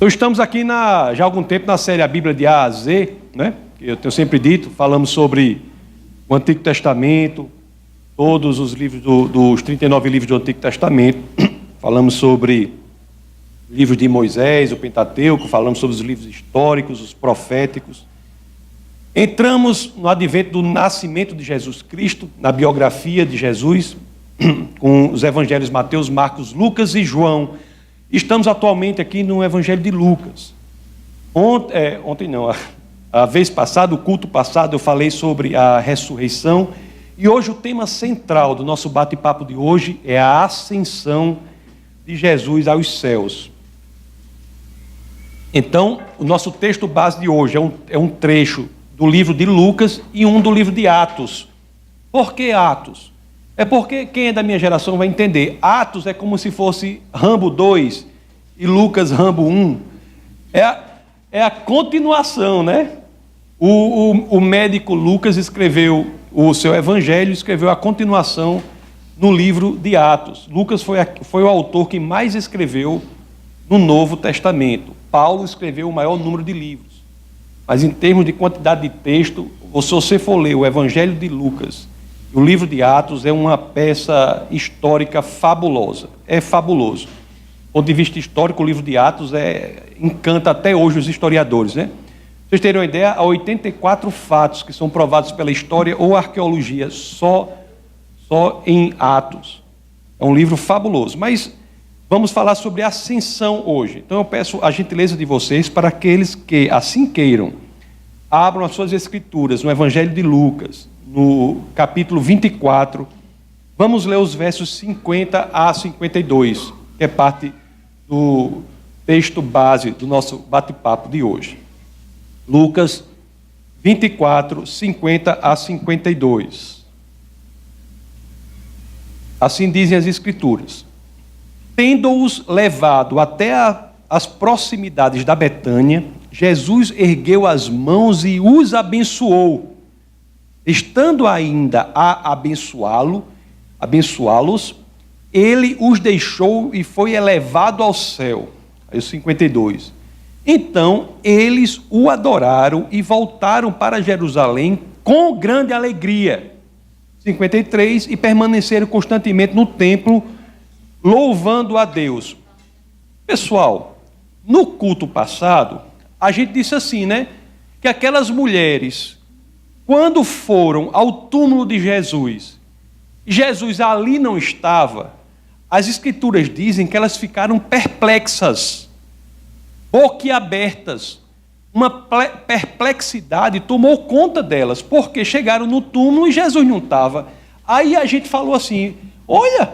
Então estamos aqui já há algum tempo na série A Bíblia de A a Z, né? Eu tenho sempre dito, falamos sobre o Antigo Testamento, todos os livros dos 39 livros do Antigo Testamento, falamos sobre o livro de Moisés, o Pentateuco, falamos sobre os livros históricos, os proféticos. Entramos no advento do nascimento de Jesus Cristo, na biografia de Jesus, com os evangelhos Mateus, Marcos, Lucas e João. Estamos atualmente aqui no Evangelho de Lucas. A vez passada, o culto passado, eu falei sobre a ressurreição. E hoje o tema central do nosso bate-papo de hoje é a ascensão de Jesus aos céus. Então, o nosso texto base de hoje é um trecho do livro de Lucas e um do livro de Atos. Por que Atos? É porque quem é da minha geração vai entender. Atos é como se fosse Rambo 2 e Lucas Rambo 1. É a continuação, né? O médico Lucas escreveu o seu evangelho, escreveu a continuação no livro de Atos. Lucas foi o autor que mais escreveu no Novo Testamento. Paulo escreveu o maior número de livros. Mas em termos de quantidade de texto, se você for ler o evangelho de Lucas, o livro de Atos é uma peça histórica fabulosa. É fabuloso. Do ponto de vista histórico, o livro de Atos encanta até hoje os historiadores, né? Pra vocês terem uma ideia, há 84 fatos que são provados pela história ou arqueologia só em Atos. É um livro fabuloso. Mas vamos falar sobre a ascensão hoje. Então eu peço a gentileza de vocês para aqueles que assim queiram, abram as suas escrituras no Evangelho de Lucas, no capítulo 24, vamos ler os versos 50 a 52, que é parte do texto base do nosso bate-papo de hoje. Lucas 24, 50 a 52. Assim dizem as Escrituras. Tendo-os levado até as proximidades da Betânia, Jesus ergueu as mãos e os abençoou. Estando ainda a abençoá-los, ele os deixou e foi elevado ao céu. Aí o 52. Então eles o adoraram e voltaram para Jerusalém com grande alegria. 53. E permaneceram constantemente no templo, louvando a Deus. Pessoal, no culto passado, a gente disse assim, né? Que aquelas mulheres, quando foram ao túmulo de Jesus, Jesus ali não estava, as Escrituras dizem que elas ficaram perplexas, boquiabertas. Uma perplexidade tomou conta delas, porque chegaram no túmulo e Jesus não estava. Aí a gente falou assim, olha,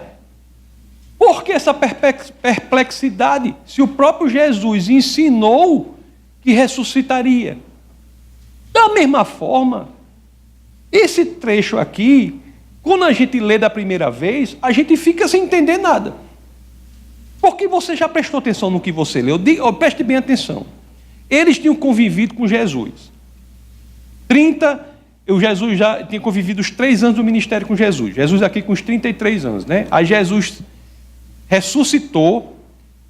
por que essa perplexidade? Se o próprio Jesus ensinou que ressuscitaria. Da mesma forma, esse trecho aqui, quando a gente lê da primeira vez, a gente fica sem entender nada. Porque você já prestou atenção no que você leu? Preste bem atenção. Eles tinham convivido com Jesus. Jesus já tinha convivido os 3 anos do ministério com Jesus. Jesus aqui com os 33 anos, né? Aí Jesus ressuscitou,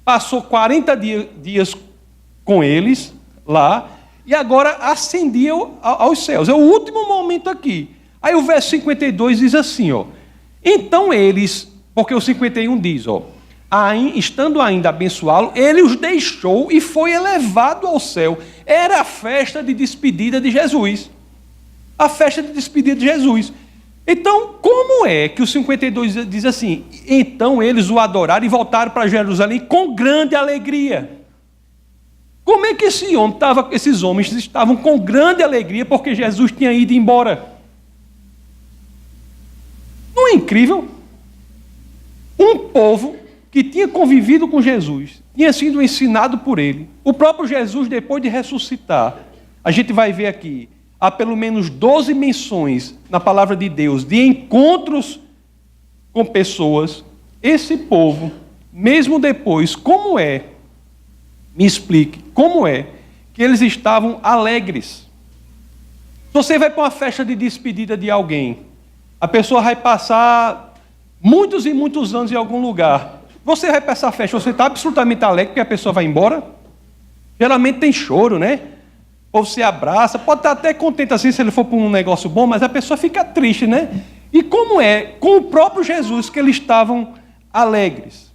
passou 40 dias com eles lá, e agora ascendiu aos céus. É o último momento aqui. Aí o verso 52 diz assim, ó. Então eles, porque o 51 diz, ó. Estando ainda a abençoá-lo, ele os deixou e foi elevado ao céu. Era a festa de despedida de Jesus. A festa de despedida de Jesus. Então, como é que o 52 diz assim? Então eles o adoraram e voltaram para Jerusalém com grande alegria. Como é que esses homens estavam com grande alegria porque Jesus tinha ido embora? Não é incrível? Um povo que tinha convivido com Jesus, tinha sido ensinado por ele. O próprio Jesus, depois de ressuscitar, a gente vai ver aqui, há pelo menos 12 menções na palavra de Deus de encontros com pessoas. Esse povo, mesmo depois, como é? Me explique, como é que eles estavam alegres? Se você vai para uma festa de despedida de alguém, a pessoa vai passar muitos e muitos anos em algum lugar. Você vai para essa festa, você está absolutamente alegre porque a pessoa vai embora? Geralmente tem choro, né? O povo se abraça, pode estar até contente assim se ele for para um negócio bom, mas a pessoa fica triste, né? E como é com o próprio Jesus que eles estavam alegres?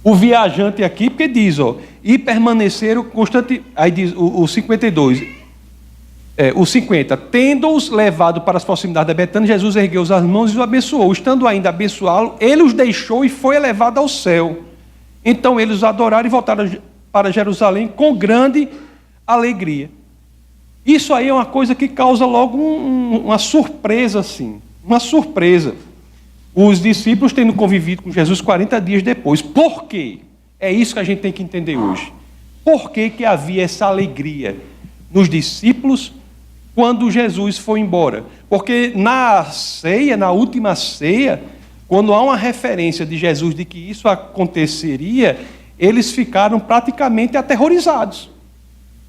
O viajante aqui, porque diz, e permaneceram constante, aí diz o 52, o 50, tendo-os levado para as proximidades da Betânia, Jesus ergueu as mãos e os abençoou. Estando ainda a abençoá-lo, ele os deixou e foi elevado ao céu. Então eles os adoraram e voltaram para Jerusalém com grande alegria. Isso aí é uma coisa que causa logo uma surpresa, assim, uma surpresa. Os discípulos tendo convivido com Jesus 40 dias depois. Por quê? É isso que a gente tem que entender hoje. Por que que havia essa alegria nos discípulos quando Jesus foi embora? Porque na ceia, na última ceia, quando há uma referência de Jesus de que isso aconteceria, eles ficaram praticamente aterrorizados.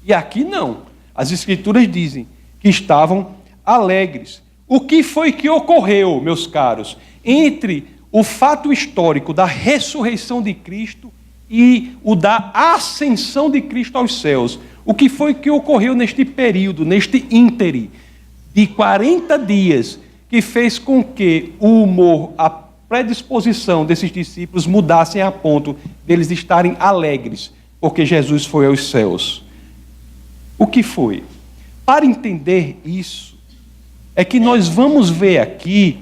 E aqui não. As Escrituras dizem que estavam alegres. O que foi que ocorreu, meus caros, entre o fato histórico da ressurreição de Cristo e o da ascensão de Cristo aos céus? O que foi que ocorreu neste período, neste íntere de 40 dias, que fez com que o humor, a predisposição desses discípulos mudassem a ponto deles estarem alegres, porque Jesus foi aos céus? O que foi? Para entender isso, é que nós vamos ver aqui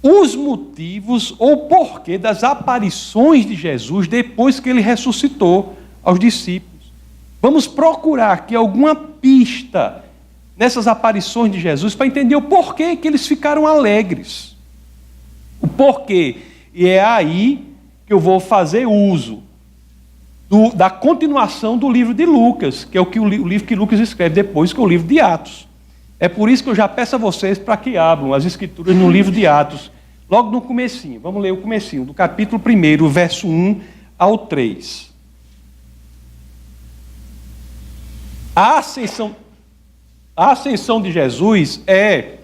os motivos ou porquê das aparições de Jesus depois que ele ressuscitou aos discípulos. Vamos procurar aqui alguma pista nessas aparições de Jesus para entender o porquê que eles ficaram alegres. O porquê. E é aí que eu vou fazer uso da continuação do livro de Lucas, que é o livro que Lucas escreve depois, que é o livro de Atos. É por isso que eu já peço a vocês para que abram as Escrituras no livro de Atos, logo no comecinho. Vamos ler o comecinho, do capítulo 1, verso 1 ao 3. A ascensão de Jesus é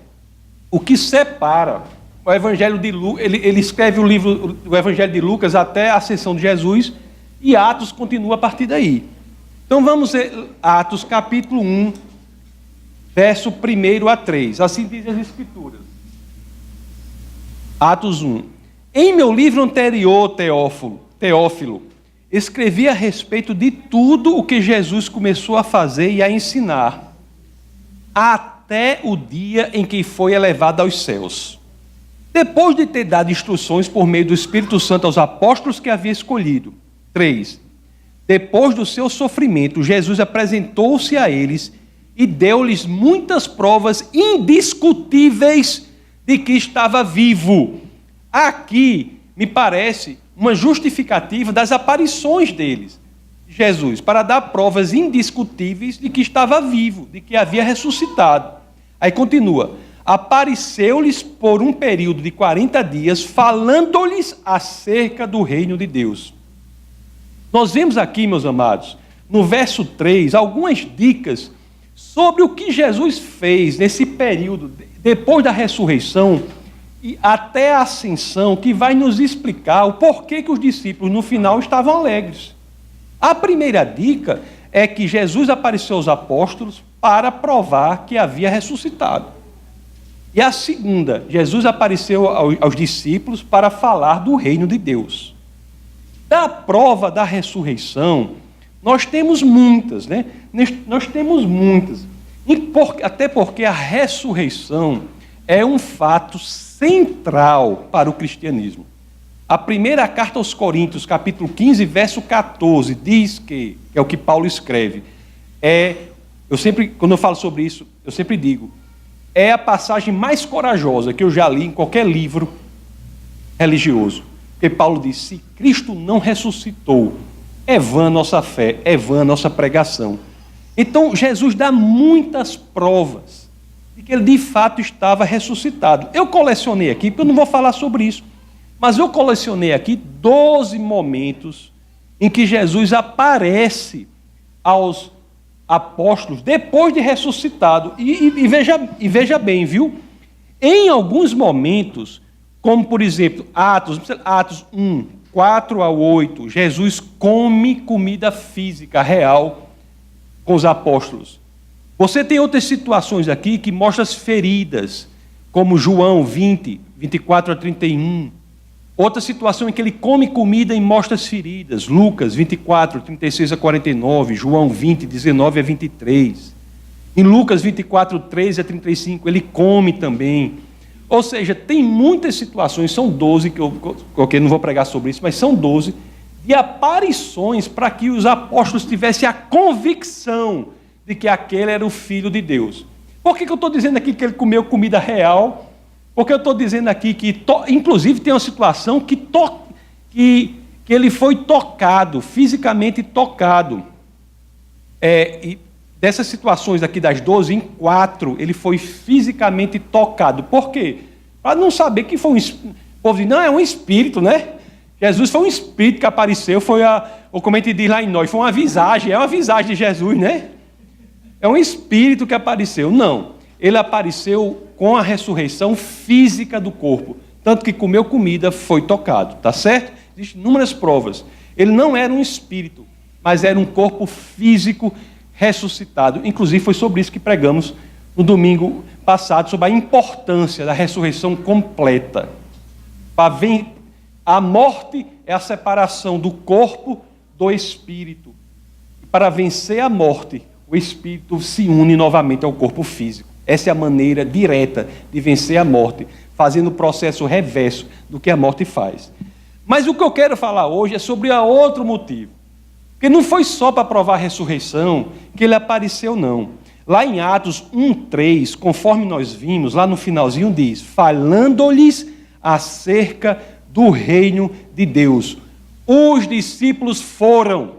o que separa o Evangelho de Lucas. Ele escreve o Evangelho de Lucas até a ascensão de Jesus, e Atos continua a partir daí. Então vamos ler Atos capítulo 1, verso 1 a 3. Assim diz as Escrituras. Atos 1. Em meu livro anterior, Teófilo, escrevi a respeito de tudo o que Jesus começou a fazer e a ensinar, até o dia em que foi elevado aos céus. Depois de ter dado instruções por meio do Espírito Santo aos apóstolos que havia escolhido. 3. Depois do seu sofrimento, Jesus apresentou-se a eles e deu-lhes muitas provas indiscutíveis de que estava vivo. Aqui, me parece, uma justificativa das aparições deles, Jesus, para dar provas indiscutíveis de que estava vivo, de que havia ressuscitado. Aí continua: apareceu-lhes por um período de 40 dias, falando-lhes acerca do reino de Deus. Nós vemos aqui, meus amados, no verso 3, algumas dicas sobre o que Jesus fez nesse período, depois da ressurreição e até a ascensão, que vai nos explicar o porquê que os discípulos no final estavam alegres. A primeira dica é que Jesus apareceu aos apóstolos para provar que havia ressuscitado. E a segunda, Jesus apareceu aos discípulos para falar do reino de Deus. Da prova da ressurreição, nós temos muitas, né? Nós temos muitas. Até porque a ressurreição é um fato central para o cristianismo. A primeira carta aos Coríntios, capítulo 15, verso 14, diz que é o que Paulo escreve, quando eu falo sobre isso, eu sempre digo, é a passagem mais corajosa que eu já li em qualquer livro religioso. Porque Paulo diz: se Cristo não ressuscitou, é vã nossa fé, é vã nossa pregação. Então Jesus dá muitas provas de que ele de fato estava ressuscitado. Eu colecionei aqui, porque eu não vou falar sobre isso, mas eu colecionei aqui 12 momentos em que Jesus aparece aos apóstolos depois de ressuscitado. E veja bem, viu? Em alguns momentos, como por exemplo Atos 1, 4 ao 8, Jesus come comida física real com os apóstolos. Você tem outras situações aqui que mostram as feridas, como João 20, 24 a 31. Outra situação em que ele come comida e mostra as feridas. Lucas 24, 36 a 49. João 20, 19 a 23. Em Lucas 24, 13 a 35, ele come também. Ou seja, tem muitas situações, são 12, que eu não vou pregar sobre isso, mas são 12, de aparições para que os apóstolos tivessem a convicção de que aquele era o Filho de Deus. Por que eu estou dizendo aqui que ele comeu comida real? Porque eu estou dizendo aqui que, inclusive, tem uma situação que ele foi tocado, fisicamente tocado. E dessas situações aqui das 12, em 4, ele foi fisicamente tocado. Por quê? Para não saber que foi um espírito. O povo diz, não, é um espírito, né? Jesus foi um espírito que apareceu, ou como a gente diz lá em nós, foi uma visagem, é uma visagem de Jesus, né? É um espírito que apareceu. Não. Ele apareceu com a ressurreição física do corpo. Tanto que comeu comida, foi tocado. Tá certo? Existem inúmeras provas. Ele não era um espírito, mas era um corpo físico ressuscitado. Inclusive, foi sobre isso que pregamos no domingo passado, sobre a importância da ressurreição completa. A morte é a separação do corpo do espírito. E para vencer a morte, o espírito se une novamente ao corpo físico. Essa é a maneira direta de vencer a morte, fazendo o processo reverso do que a morte faz. Mas o que eu quero falar hoje é sobre outro motivo. Porque não foi só para provar a ressurreição que ele apareceu, não. Lá em Atos 1:3, conforme nós vimos, lá no finalzinho diz, falando-lhes acerca do reino de Deus. Os discípulos foram,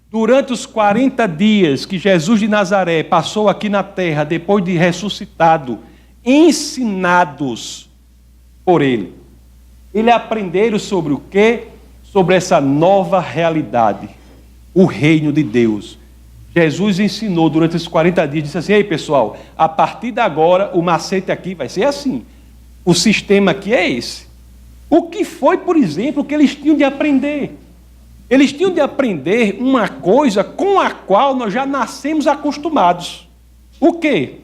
durante os 40 dias que Jesus de Nazaré passou aqui na terra, depois de ressuscitado, ensinados por ele. Eles aprenderam sobre o quê? Sobre essa nova realidade, o reino de Deus. Jesus ensinou durante esses 40 dias, disse assim, ei pessoal, a partir de agora o macete aqui vai ser assim. O sistema aqui é esse. O que foi, por exemplo, que eles tinham de aprender? Eles tinham de aprender uma coisa com a qual nós já nascemos acostumados. O quê?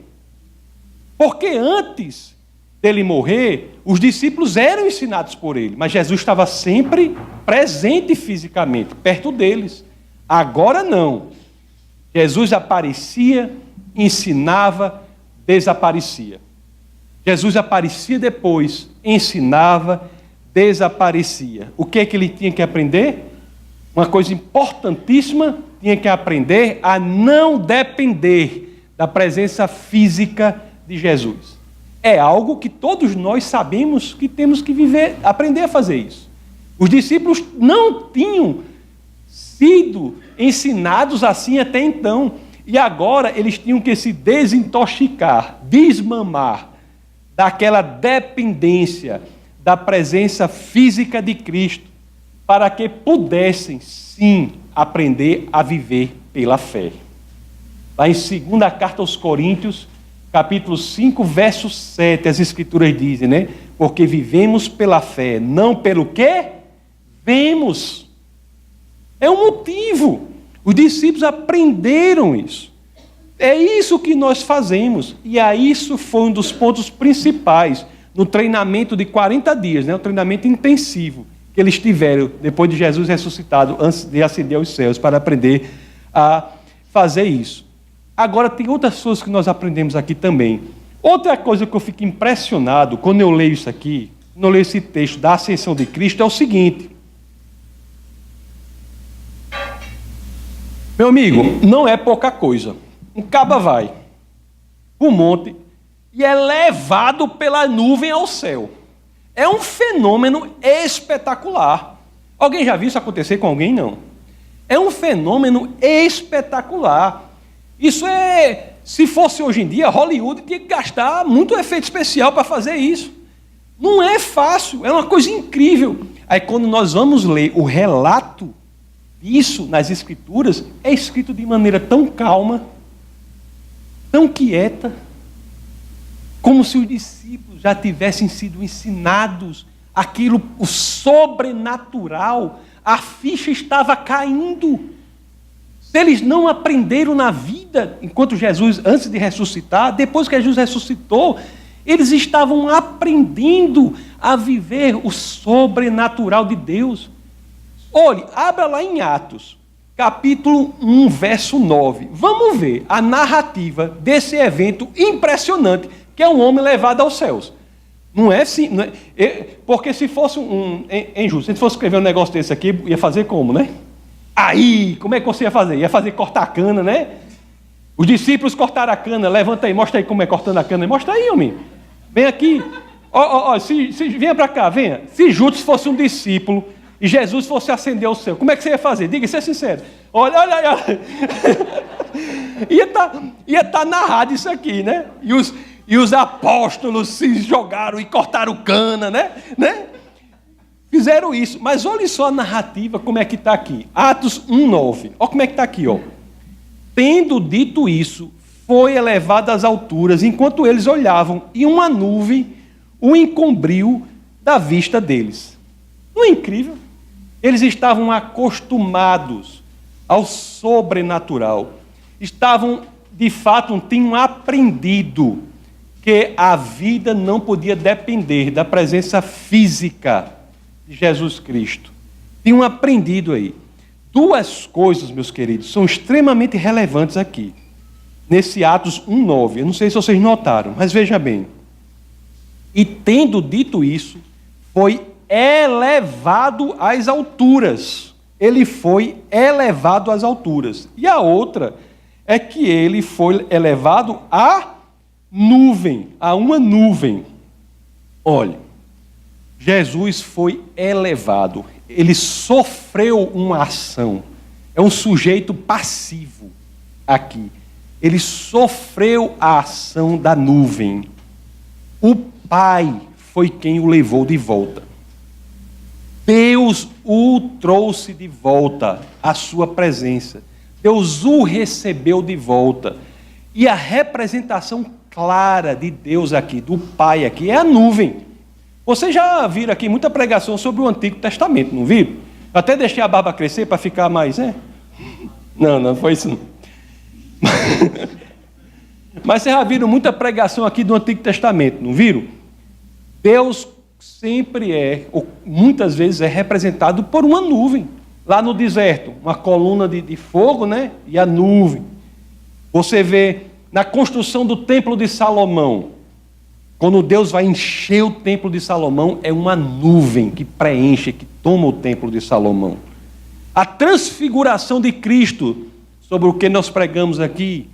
Porque antes dele morrer, os discípulos eram ensinados por ele, mas Jesus estava sempre presente fisicamente, perto deles. Agora não. Jesus aparecia, ensinava, desaparecia. Jesus aparecia depois, ensinava, desaparecia. O que é que ele tinha que aprender? Uma coisa importantíssima, tinha que aprender a não depender da presença física de Jesus. É algo que todos nós sabemos que temos que viver, aprender a fazer isso. Os discípulos não tinham sido ensinados assim até então. E agora eles tinham que se desintoxicar, desmamar daquela dependência da presença física de Cristo, para que pudessem, sim, aprender a viver pela fé. Lá em 2ª carta aos Coríntios, capítulo 5, verso 7, as Escrituras dizem, né? Porque vivemos pela fé, não pelo quê? Vemos. É um motivo. Os discípulos aprenderam isso. É isso que nós fazemos. E isso foi um dos pontos principais no treinamento de 40 dias, né? O treinamento intensivo que eles tiveram depois de Jesus ressuscitado, antes de ascender aos céus, para aprender a fazer isso. Agora, tem outras coisas que nós aprendemos aqui também. Outra coisa que eu fico impressionado quando eu leio isso aqui, quando eu leio esse texto da ascensão de Cristo, é o seguinte. Meu amigo, não é pouca coisa. Um caba vai para o monte e é levado pela nuvem ao céu. É um fenômeno espetacular. Alguém já viu isso acontecer com alguém? Não. É um fenômeno espetacular. Isso se fosse hoje em dia, Hollywood tinha que gastar muito efeito especial para fazer isso. Não é fácil, é uma coisa incrível. Aí quando nós vamos ler o relato disso nas Escrituras, é escrito de maneira tão calma, tão quieta, como se os discípulos já tivessem sido ensinados aquilo, o sobrenatural, a ficha estava caindo. Se eles não aprenderam na vida, enquanto Jesus, antes de ressuscitar, depois que Jesus ressuscitou, eles estavam aprendendo a viver o sobrenatural de Deus. Olhe, abra lá em Atos, capítulo 1, verso 9. Vamos ver a narrativa desse evento impressionante, que é um homem levado aos céus. Não é assim, não é, porque se fosse se a gente fosse escrever um negócio desse aqui, ia fazer como, né? Aí, como é que você ia fazer? Ia fazer cortar a cana, né? Os discípulos cortaram a cana, levanta aí, mostra aí como é cortando a cana. Mostra aí, homem. Vem aqui. Venha para cá, venha. Se Judas fosse um discípulo e Jesus fosse ascender ao céu, como é que você ia fazer? Diga, seja sincero. Olha. ia tá narrado isso aqui, né? E os apóstolos se jogaram e cortaram cana, né? Fizeram isso. Mas olha só a narrativa, como é que está aqui. Atos 1:9. Olha como é que está aqui, ó. Tendo dito isso, foi elevado às alturas, enquanto eles olhavam, e uma nuvem o encobriu da vista deles. Não é incrível? Eles estavam acostumados ao sobrenatural. Estavam, de fato, tinham aprendido que a vida não podia depender da presença física de Jesus Cristo. Tinham aprendido aí. Duas coisas, meus queridos, são extremamente relevantes aqui, nesse Atos 1:9. Eu não sei se vocês notaram, mas veja bem. E tendo dito isso, foi elevado às alturas. Ele foi elevado às alturas. E a outra é que ele foi elevado à nuvem, a uma nuvem. Olha, Jesus foi elevado. Ele sofreu uma ação. É um sujeito passivo aqui. Ele sofreu a ação da nuvem. O Pai foi quem o levou de volta. Deus o trouxe de volta à sua presença. Deus o recebeu de volta. E a representação clara de Deus aqui, do Pai aqui, é a nuvem. Vocês já viram aqui muita pregação sobre o Antigo Testamento, não viram? Eu até deixei a barba crescer para ficar mais, né? Não foi isso não. Mas vocês já viram muita pregação aqui do Antigo Testamento, não viram? Deus sempre ou muitas vezes é representado por uma nuvem. Lá no deserto, uma coluna de fogo, né? E a nuvem. Você vê na construção do Templo de Salomão, quando Deus vai encher o Templo de Salomão, é uma nuvem que preenche, que toma o Templo de Salomão. A transfiguração de Cristo, sobre o que nós pregamos aqui,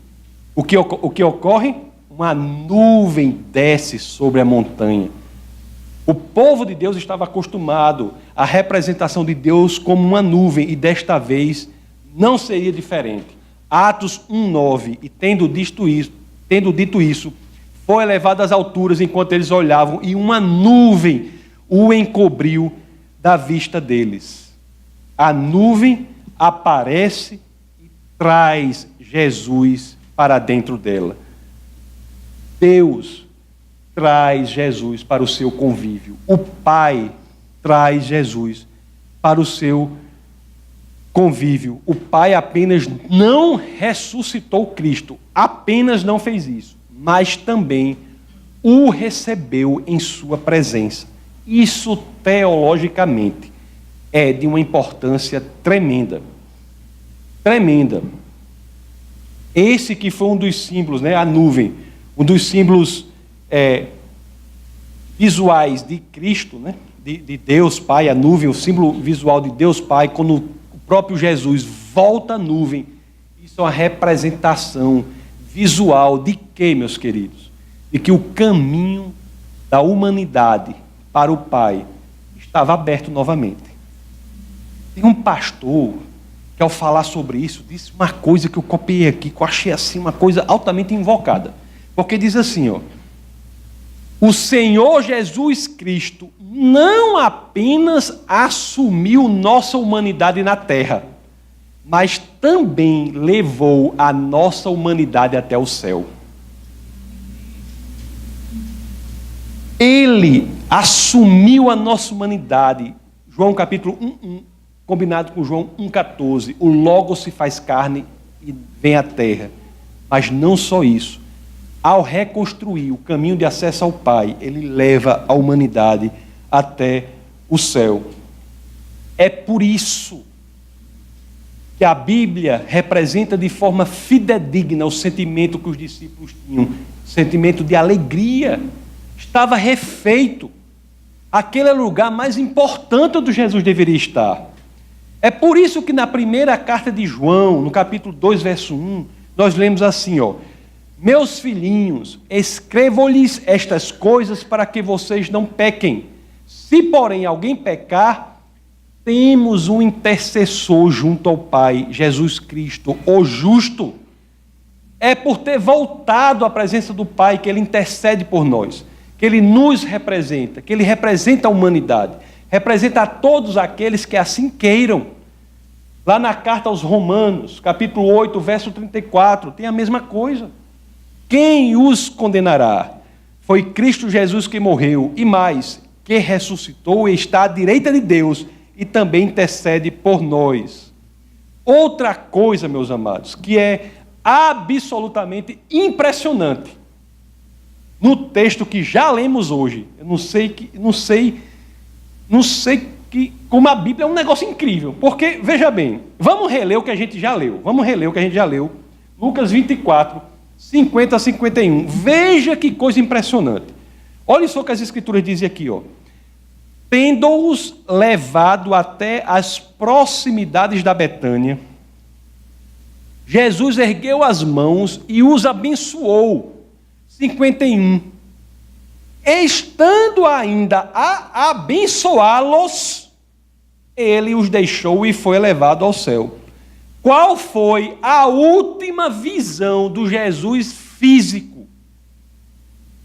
o que ocorre? Uma nuvem desce sobre a montanha. O povo de Deus estava acostumado à representação de Deus como uma nuvem, e desta vez não seria diferente. Atos 1:9, e tendo dito isso, foi elevado às alturas enquanto eles olhavam, e uma nuvem o encobriu da vista deles. A nuvem aparece e traz Jesus para dentro dela. Deus traz Jesus para o seu convívio. O Pai traz Jesus para o seu convívio. O Pai apenas não ressuscitou Cristo, apenas não fez isso, mas também o recebeu em sua presença. Isso, teologicamente, é de uma importância tremenda. Tremenda. Esse que foi um dos símbolos, né, a nuvem, um dos símbolos visuais de Cristo, né, de Deus Pai, a nuvem, o símbolo visual de Deus Pai, quando o próprio Jesus volta à nuvem. Isso é uma representação visual de quê, meus queridos? De que o caminho da humanidade para o Pai estava aberto novamente. Tem um pastor que, ao falar sobre isso, disse uma coisa que eu copiei aqui, que eu achei assim uma coisa altamente invocada. Porque diz assim, ó: o Senhor Jesus Cristo não apenas assumiu nossa humanidade na terra, mas também levou a nossa humanidade até o céu. Ele assumiu a nossa humanidade. João capítulo 1, combinado com João 1,14. O Logos se faz carne e vem à terra. Mas não só isso. Ao reconstruir o caminho de acesso ao Pai, ele leva a humanidade até o céu. É por isso que a Bíblia representa de forma fidedigna o sentimento que os discípulos tinham, sentimento de alegria. Estava refeito. Aquele é o lugar mais importante onde Jesus deveria estar. É por isso que na primeira carta de João, no capítulo 2, verso 1, nós lemos assim, meus filhinhos, escrevo-lhes estas coisas para que vocês não pequem. Se, porém, alguém pecar, temos um intercessor junto ao Pai, Jesus Cristo, o justo. É por ter voltado à presença do Pai que ele intercede por nós, que ele nos representa, que ele representa a humanidade, representa a todos aqueles que assim queiram. Lá na carta aos Romanos, capítulo 8, verso 34, tem a mesma coisa. Quem os condenará? Foi Cristo Jesus que morreu, e mais, que ressuscitou e está à direita de Deus, e também intercede por nós. Outra coisa, meus amados, que é absolutamente impressionante, no texto que já lemos hoje, eu não sei como a Bíblia é um negócio incrível, porque, veja bem, vamos reler o que a gente já leu, Lucas 24, 50 a 51, veja que coisa impressionante. Olha só o que as Escrituras dizem aqui, tendo-os levado até as proximidades da Betânia, Jesus ergueu as mãos e os abençoou. 51. Estando ainda a abençoá-los, ele os deixou e foi levado ao céu. Qual foi a última visão do Jesus físico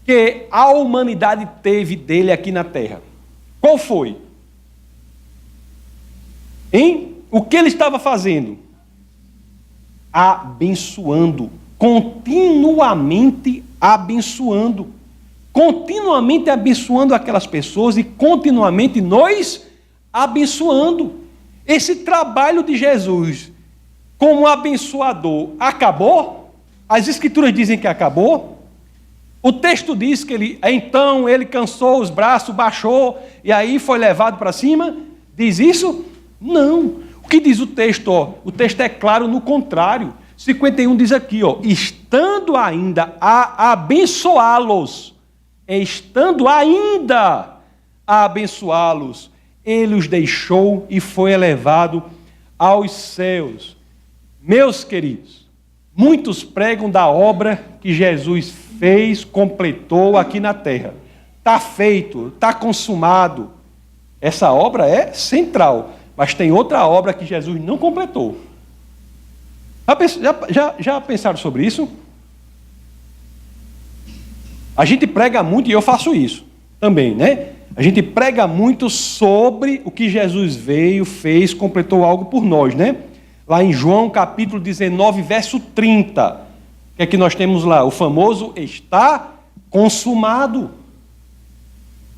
que a humanidade teve dele aqui na terra? Qual foi? O que ele estava fazendo? Abençoando, continuamente abençoando aquelas pessoas e continuamente nos abençoando. Esse trabalho de Jesus como abençoador acabou? As Escrituras dizem que acabou. O texto diz que então ele cansou os braços, baixou e aí foi levado para cima. Diz isso? Não. O que diz o texto? O texto é claro no contrário. 51 diz aqui, estando ainda a abençoá-los, ele os deixou e foi elevado aos céus. Meus queridos, muitos pregam da obra que Jesus fez, completou aqui na terra. Está feito, está consumado. Essa obra é central, mas tem outra obra que Jesus não completou. Já pensaram sobre isso? A gente prega muito, e eu faço isso também, né? A gente prega muito sobre o que Jesus veio, fez, completou algo por nós, né? Lá em João capítulo 19, verso 30. O que é que nós temos lá? O famoso está consumado.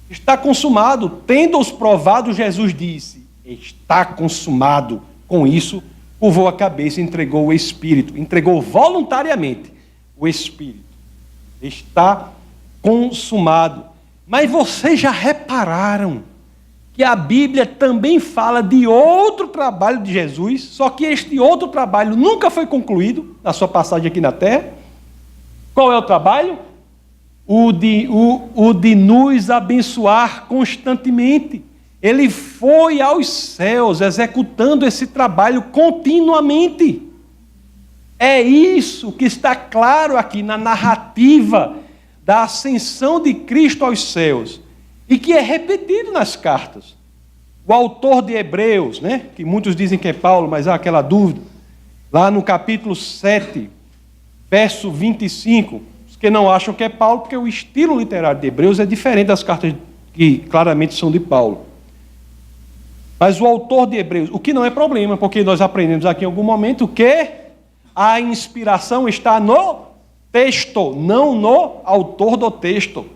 Está consumado. Tendo-os provado, Jesus disse, está consumado. Com isso, curvou a cabeça e entregou o Espírito. Entregou voluntariamente o Espírito. Está consumado. Mas vocês já repararam que a Bíblia também fala de outro trabalho de Jesus, só que este outro trabalho nunca foi concluído na sua passagem aqui na terra? Qual é o trabalho? O de nos abençoar constantemente. Ele foi aos céus executando esse trabalho continuamente. É isso que está claro aqui na narrativa da ascensão de Cristo aos céus e que é repetido nas cartas. O autor de Hebreus, né, que muitos dizem que é Paulo, mas há aquela dúvida, lá no capítulo 7, verso 25, os que não acham que é Paulo, porque o estilo literário de Hebreus é diferente das cartas que claramente são de Paulo. Mas o autor de Hebreus, o que não é problema, porque nós aprendemos aqui em algum momento que a inspiração está no texto, não no autor do texto.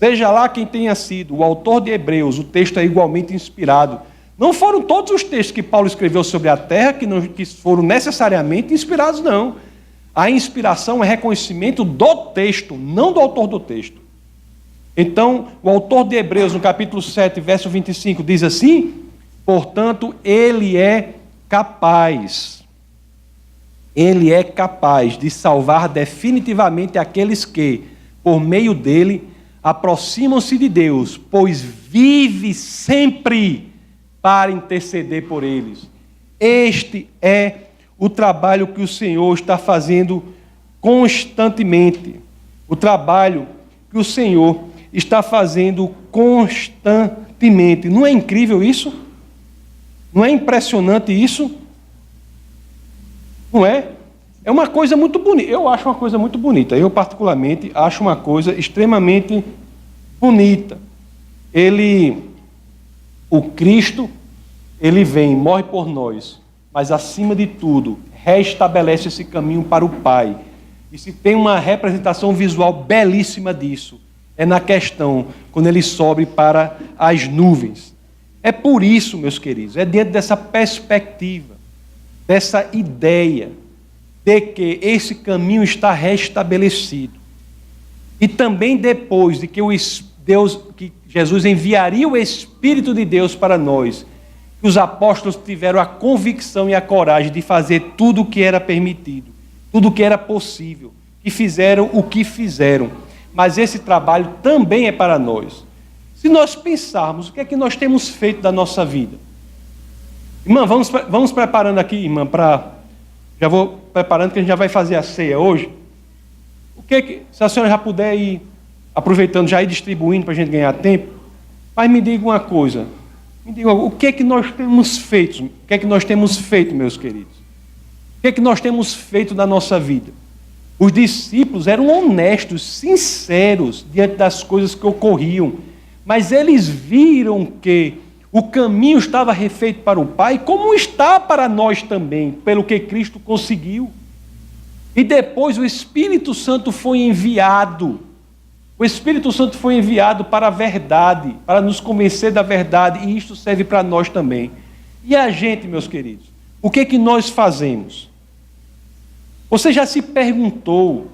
Seja lá quem tenha sido o autor de Hebreus, o texto é igualmente inspirado. Não foram todos os textos que Paulo escreveu sobre a terra que foram necessariamente inspirados, não. A inspiração é reconhecimento do texto, não do autor do texto. Então, o autor de Hebreus, no capítulo 7, verso 25, diz assim: portanto, ele é capaz de salvar definitivamente aqueles que, por meio dele, aproximam-se de Deus, pois vive sempre para interceder por eles. Este é o trabalho que o Senhor está fazendo constantemente. O trabalho que o Senhor está fazendo constantemente. Não é incrível isso? Não é impressionante isso? Não é? É uma coisa muito bonita. Eu acho uma coisa muito bonita. Eu, particularmente, acho uma coisa extremamente bonita. O Cristo, ele vem, morre por nós, mas, acima de tudo, restabelece esse caminho para o Pai. E se tem uma representação visual belíssima disso, é na questão, quando ele sobe para as nuvens. É por isso, meus queridos, é dentro dessa perspectiva, dessa ideia de que esse caminho está restabelecido. E também depois de que que Jesus enviaria o Espírito de Deus para nós, que os apóstolos tiveram a convicção e a coragem de fazer tudo o que era permitido, tudo o que era possível, e fizeram o que fizeram. Mas esse trabalho também é para nós. Se nós pensarmos, o que é que nós temos feito da nossa vida? Irmã, vamos preparando aqui, irmã, já vou preparando que a gente já vai fazer a ceia hoje. Se a senhora já puder ir aproveitando, já ir distribuindo para a gente ganhar tempo, mas me diga uma coisa. Me diga, o que é que nós temos feito? O que é que nós temos feito, meus queridos? O que é que nós temos feito na nossa vida? Os discípulos eram honestos, sinceros diante das coisas que ocorriam, mas eles viram que o caminho estava refeito para o Pai, como está para nós também, pelo que Cristo conseguiu. E depois o Espírito Santo foi enviado. O Espírito Santo foi enviado para a verdade, para nos convencer da verdade, e isto serve para nós também. E a gente, meus queridos, o que é que nós fazemos? Você já se perguntou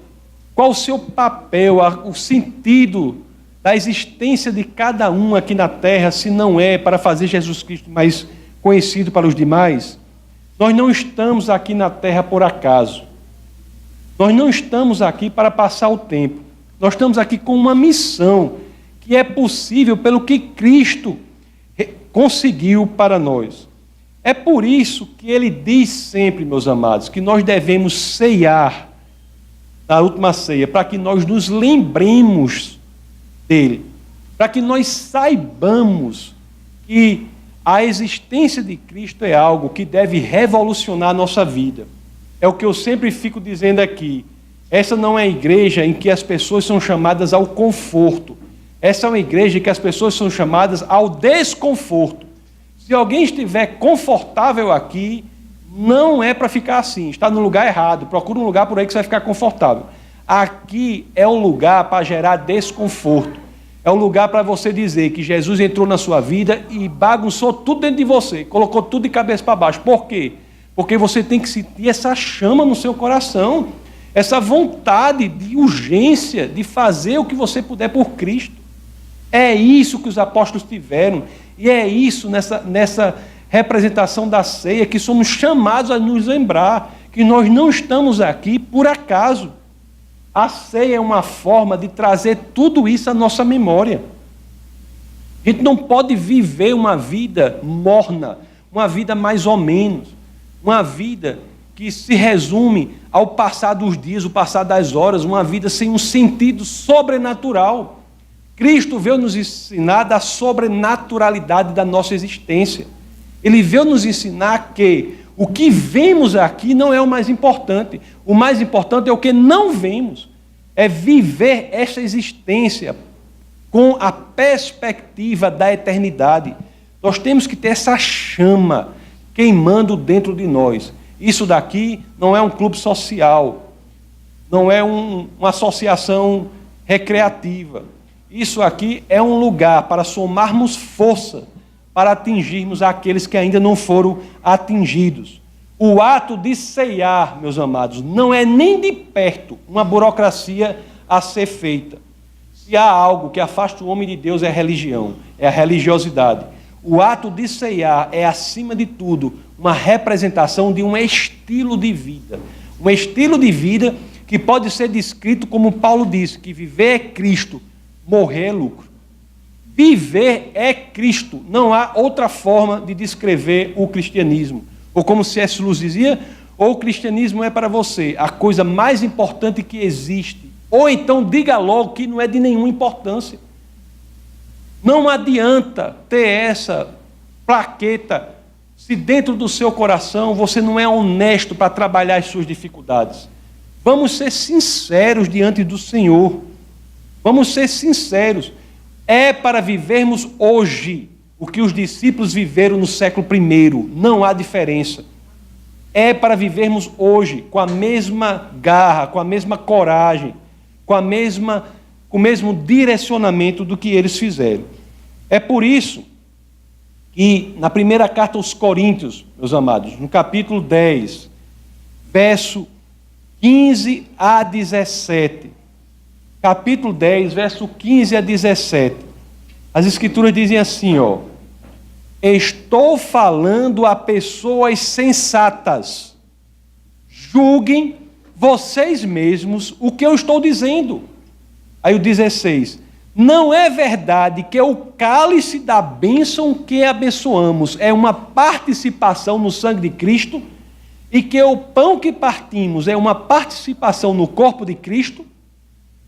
qual o seu papel, o sentido da existência de cada um aqui na terra, se não é para fazer Jesus Cristo mais conhecido para os demais? Nós não estamos aqui na terra por acaso. Nós não estamos aqui para passar o tempo. Nós estamos aqui com uma missão que é possível pelo que Cristo conseguiu para nós. É por isso que ele diz sempre, meus amados, que nós devemos ceiar na última ceia, para que nós nos lembremos dele, para que nós saibamos que a existência de Cristo é algo que deve revolucionar a nossa vida. É o que eu sempre fico dizendo aqui. Essa não é a igreja em que as pessoas são chamadas ao conforto. Essa é uma igreja em que as pessoas são chamadas ao desconforto. Se alguém estiver confortável aqui, não é para ficar assim, está no lugar errado. Procura um lugar por aí que você vai ficar confortável. Aqui é o lugar para gerar desconforto. É o lugar para você dizer que Jesus entrou na sua vida e bagunçou tudo dentro de você, colocou tudo de cabeça para baixo. Por quê? Porque você tem que sentir essa chama no seu coração, essa vontade de urgência de fazer o que você puder por Cristo. É isso que os apóstolos tiveram, e é isso nessa representação da ceia que somos chamados a nos lembrar, que nós não estamos aqui por acaso. A ceia é uma forma de trazer tudo isso à nossa memória. A gente não pode viver uma vida morna, uma vida mais ou menos, uma vida que se resume ao passar dos dias, o passar das horas, uma vida sem um sentido sobrenatural. Cristo veio nos ensinar da sobrenaturalidade da nossa existência. Ele veio nos ensinar que o que vemos aqui não é o mais importante. O mais importante é o que não vemos. É viver esta existência com a perspectiva da eternidade. Nós temos que ter essa chama queimando dentro de nós. Isso daqui não é um clube social, não é uma associação recreativa. Isso aqui é um lugar para somarmos força, para atingirmos aqueles que ainda não foram atingidos. O ato de ceiar, meus amados, não é nem de perto uma burocracia a ser feita. Se há algo que afasta o homem de Deus é a religião, é a religiosidade. O ato de ceiar é, acima de tudo, uma representação de um estilo de vida. Um estilo de vida que pode ser descrito como Paulo disse, que viver é Cristo, morrer é lucro. Viver é Cristo. Não há outra forma de descrever o cristianismo. Ou como C.S. Lewis dizia, ou o cristianismo é para você a coisa mais importante que existe. Ou então diga logo que não é de nenhuma importância. Não adianta ter essa plaqueta se dentro do seu coração você não é honesto para trabalhar as suas dificuldades. Vamos ser sinceros diante do Senhor. Vamos ser sinceros. É para vivermos hoje o que os discípulos viveram no século I. Não há diferença. É para vivermos hoje com a mesma garra, com a mesma coragem, com o mesmo direcionamento do que eles fizeram. É por isso que na primeira carta aos Coríntios, meus amados, no capítulo 10, verso 15 a 17, capítulo 10, verso 15 a 17, as escrituras dizem assim, estou falando a pessoas sensatas, julguem vocês mesmos o que eu estou dizendo. Aí o 16, não é verdade que o cálice da bênção que abençoamos é uma participação no sangue de Cristo e que o pão que partimos é uma participação no corpo de Cristo?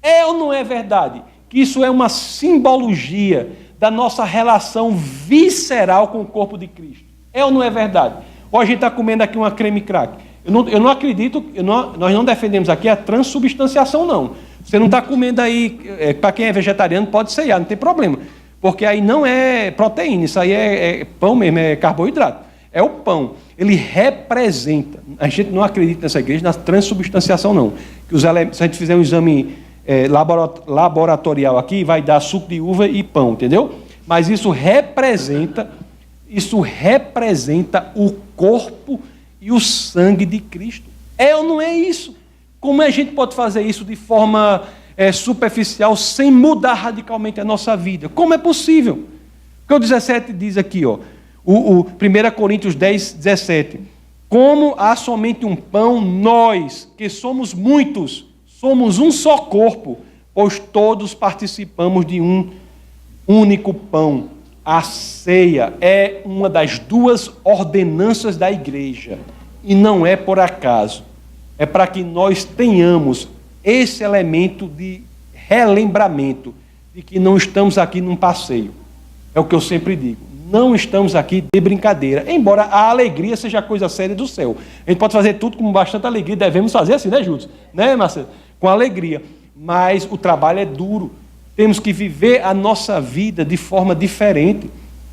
É ou não é verdade que isso é uma simbologia da nossa relação visceral com o corpo de Cristo? É ou não é verdade? Ou a gente está comendo aqui uma creme crack? Eu não acredito, nós não defendemos aqui a transubstanciação, não. Você não está comendo aí, para quem é vegetariano pode ceiar, não tem problema. Porque aí não é proteína, isso aí é pão mesmo, é carboidrato. É o pão. Ele representa, a gente não acredita nessa igreja, na transubstanciação não. Que se a gente fizer um exame laboratorial aqui, vai dar suco de uva e pão, entendeu? Mas isso representa o corpo e o sangue de Cristo. É ou não é isso? Como a gente pode fazer isso de forma superficial, sem mudar radicalmente a nossa vida? Como é possível? Porque o 17 diz aqui, o 1 Coríntios 10, 17. Como há somente um pão, nós, que somos muitos, somos um só corpo, pois todos participamos de um único pão. A ceia é uma das duas ordenanças da igreja, e não é por acaso. É para que nós tenhamos esse elemento de relembramento de que não estamos aqui num passeio. É o que eu sempre digo. Não estamos aqui de brincadeira, embora a alegria seja a coisa séria do céu. A gente pode fazer tudo com bastante alegria, devemos fazer assim, né, Júlio? Né, Marcelo? Com alegria. Mas o trabalho é duro. Temos que viver a nossa vida de forma diferente.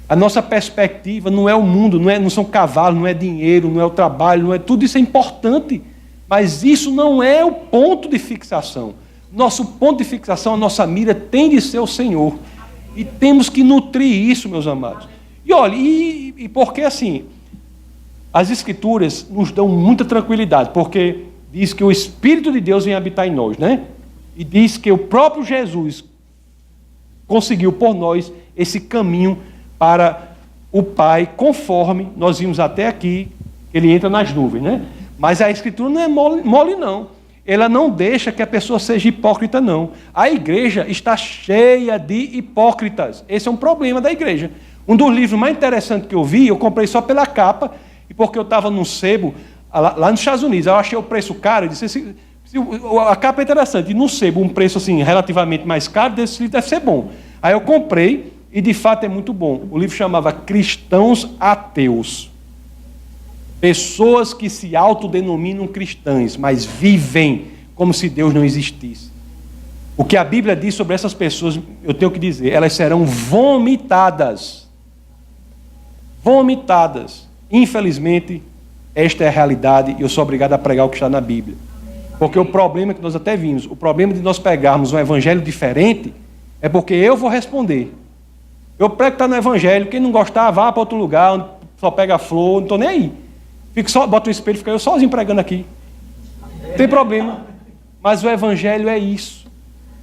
A nossa perspectiva não é o mundo, não são cavalos, não é dinheiro, não é o trabalho, não é tudo isso é importante. Mas isso não é o ponto de fixação. Nosso ponto de fixação, a nossa mira tem de ser o Senhor. E temos que nutrir isso, meus amados. E olha, e porque assim, as Escrituras nos dão muita tranquilidade, porque diz que o Espírito de Deus vem habitar em nós, né? E diz que o próprio Jesus conseguiu por nós esse caminho para o Pai, conforme nós vimos até aqui, ele entra nas nuvens, né? Mas a Escritura não é mole, não. Ela não deixa que a pessoa seja hipócrita, não. A igreja está cheia de hipócritas. Esse é um problema da igreja. Um dos livros mais interessantes que eu vi, eu comprei só pela capa, e porque eu estava num sebo, lá nos Estados Unidos, eu achei o preço caro, eu disse, a capa é interessante, e no sebo, um preço assim, relativamente mais caro, desse livro deve ser bom. Aí eu comprei, e de fato é muito bom. O livro chamava Cristãos Ateus. Pessoas que se autodenominam cristãs, mas vivem como se Deus não existisse. O que a Bíblia diz sobre essas pessoas, eu tenho que dizer, elas serão vomitadas. Vomitadas. Infelizmente, esta é a realidade e eu sou obrigado a pregar o que está na Bíblia. Porque o problema que nós até vimos, o problema de nós pegarmos um evangelho diferente É porque eu vou responder. Eu prego que está no Evangelho, quem não gostar, vá para outro lugar, onde só pega flor, não estou nem aí. Fico só, boto o espelho e fico eu sozinho pregando aqui. Não tem problema. Mas o Evangelho é isso.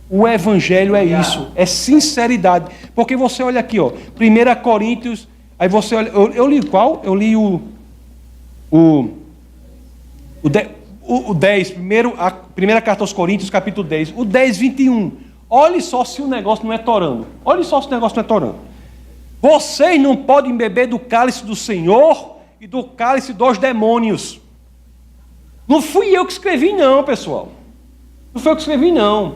O Evangelho é isso. É sinceridade. Porque você olha aqui, ó, 1 Coríntios, aí você olha, eu li qual? Eu li o 10, a primeira carta aos Coríntios, capítulo 10, o 10, 21. Olhe só se o negócio não é torando. Olhe só se o negócio não é torando. Vocês não podem beber do cálice do Senhor e do cálice dos demônios. Não fui eu que escrevi não, pessoal. Não foi eu que escrevi não.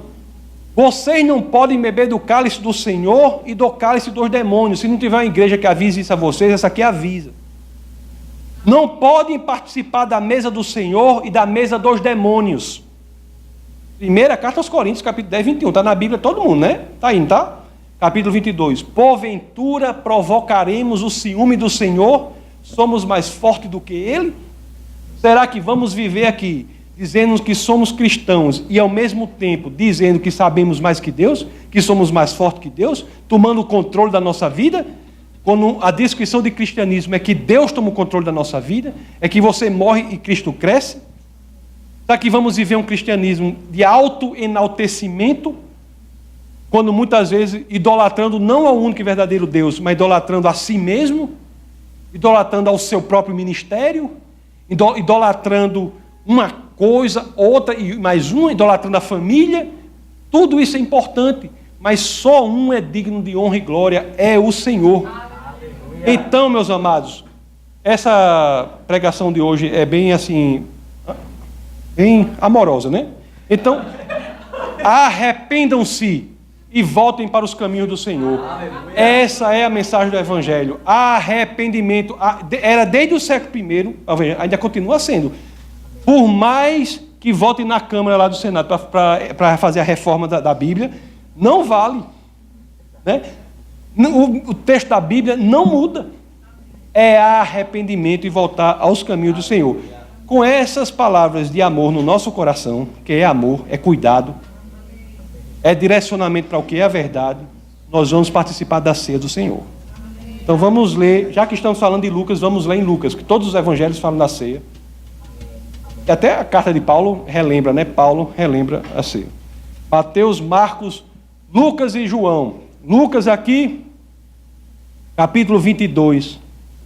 Vocês não podem beber do cálice do Senhor e do cálice dos demônios. Se não tiver uma igreja que avise isso a vocês, essa aqui avisa. Não podem participar da mesa do Senhor e da mesa dos demônios. Primeira carta aos Coríntios, capítulo 10, 21. Está na Bíblia todo mundo, né? Está indo, tá? Capítulo 22. Porventura provocaremos o ciúme do Senhor? Somos mais fortes do que Ele? Será que vamos viver aqui dizendo que somos cristãos e ao mesmo tempo dizendo que sabemos mais que Deus? Que somos mais fortes que Deus? Tomando o controle da nossa vida? Quando a descrição de cristianismo é que Deus toma o controle da nossa vida? É que você morre e Cristo cresce? Será que vamos viver um cristianismo de autoenaltecimento, quando muitas vezes idolatrando não ao único e verdadeiro Deus, mas idolatrando a si mesmo, idolatrando ao seu próprio ministério, idolatrando uma coisa, outra e mais uma, idolatrando a família? Tudo isso é importante, mas só um é digno de honra e glória, é o Senhor. Então, meus amados, essa pregação de hoje é bem assim, bem amorosa, né? Então, arrependam-se e voltem para os caminhos do Senhor. Essa é a mensagem do Evangelho. Arrependimento. Era desde o século I, ainda continua sendo. Por mais que votem na Câmara lá do Senado para fazer a reforma da Bíblia, não vale. Né? O texto da Bíblia não muda. É arrependimento e voltar aos caminhos do Senhor. Com essas palavras de amor no nosso coração, que é amor, é cuidado, é direcionamento para o que é a verdade, nós vamos participar da ceia do Senhor. Então vamos ler, já que estamos falando de Lucas, vamos ler em Lucas, que todos os evangelhos falam da ceia. E até a carta de Paulo relembra, né? Paulo relembra a ceia. Mateus, Marcos, Lucas e João. Lucas aqui, capítulo 22,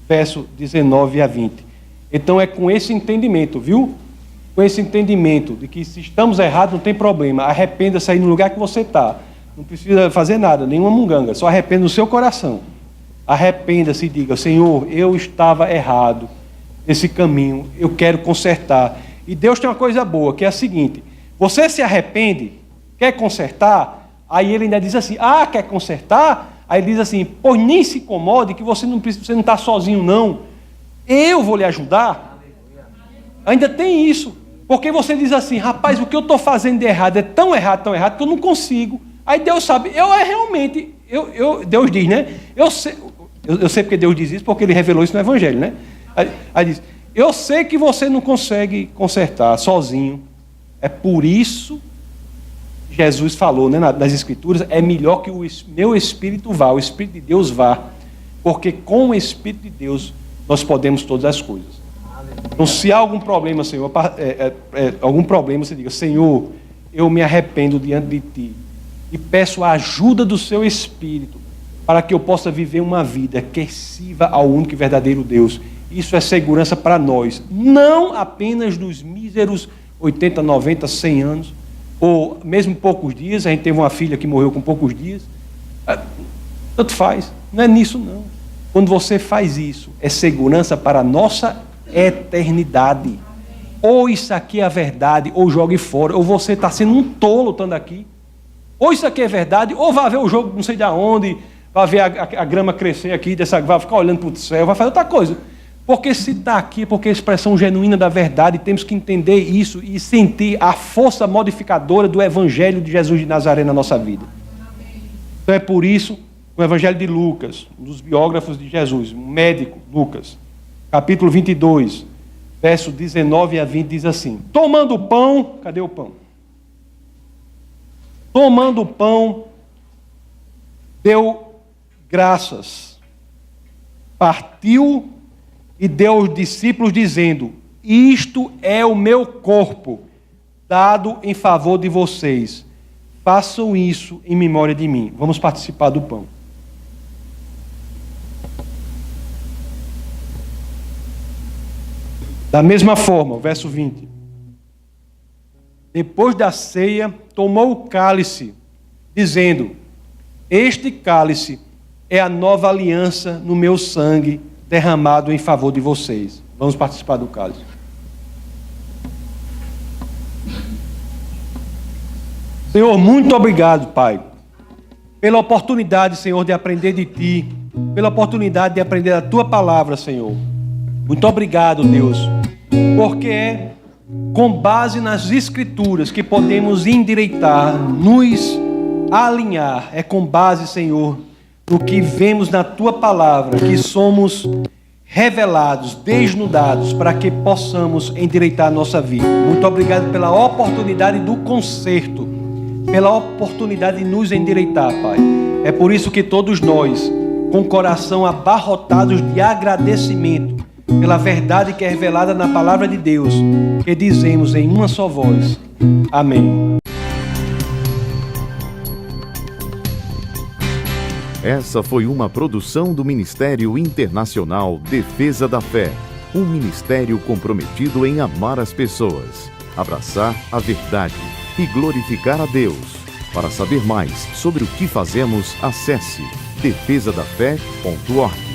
verso 19 a 20. Então é com esse entendimento, viu? Com esse entendimento de que se estamos errados não tem problema. Arrependa-se aí no lugar que você está. Não precisa fazer nada, nenhuma munganga. Só arrependa no seu coração. Arrependa-se e diga: Senhor, eu estava errado nesse caminho. Eu quero consertar. E Deus tem uma coisa boa, que é a seguinte: você se arrepende, quer consertar, aí ele ainda diz assim: ah, quer consertar? Aí ele diz assim: pois nem se incomode, que você não está sozinho não. Eu vou lhe ajudar. Ainda tem isso. Porque você diz assim: rapaz, o que eu estou fazendo de errado é tão errado, que eu não consigo. Aí Deus sabe, Deus diz, né? Eu sei porque Deus diz isso, porque Ele revelou isso no Evangelho, né? Aí diz: eu sei que você não consegue consertar sozinho. É por isso que Jesus falou, né, nas Escrituras, é melhor que o meu Espírito vá, o Espírito de Deus vá. Porque com o Espírito de Deus nós podemos todas as coisas. Então, se há algum problema, Senhor, algum problema, você diga: Senhor, eu me arrependo diante de Ti e peço a ajuda do Seu Espírito para que eu possa viver uma vida que sirva ao único e verdadeiro Deus. Isso é segurança para nós, não apenas nos míseros 80, 90, 100 anos, ou mesmo poucos dias. A gente teve uma filha que morreu com poucos dias. Tanto faz, não é nisso não. Quando você faz isso, é segurança para a nossa eternidade. Ou isso aqui é a verdade, ou jogue fora, ou você está sendo um tolo estando aqui. Ou isso aqui é verdade, ou vai ver o jogo não sei de onde, vai ver a grama crescer aqui, vai ficar olhando para o céu, vai fazer outra coisa. Porque se está aqui, é porque é a expressão genuína da verdade, temos que entender isso e sentir a força modificadora do Evangelho de Jesus de Nazaré na nossa vida. Então é por isso, o Evangelho de Lucas, um dos biógrafos de Jesus, um médico, Lucas, capítulo 22, verso 19 a 20, diz assim: tomando o pão, cadê o pão? Tomando o pão, deu graças, partiu e deu aos discípulos, dizendo: isto é o meu corpo, dado em favor de vocês. Façam isso em memória de mim. Vamos participar do pão. Da mesma forma, o verso 20. Depois da ceia, tomou o cálice, dizendo: este cálice é a nova aliança no meu sangue, derramado em favor de vocês. Vamos participar do cálice. Senhor, muito obrigado, Pai, pela oportunidade, Senhor, de aprender de Ti, pela oportunidade de aprender a Tua palavra, Senhor. Muito obrigado, Deus, porque é com base nas Escrituras que podemos endireitar, nos alinhar. É com base, Senhor, no que vemos na Tua palavra, que somos revelados, desnudados, para que possamos endireitar a nossa vida. Muito obrigado pela oportunidade do conserto, pela oportunidade de nos endireitar, Pai. É por isso que todos nós, com o coração abarrotados de agradecimento pela verdade que é revelada na palavra de Deus, que dizemos em uma só voz: amém. Essa foi uma produção do Ministério Internacional Defesa da Fé, um ministério comprometido em amar as pessoas, abraçar a verdade e glorificar a Deus. Para saber mais sobre o que fazemos, acesse defesadafé.org.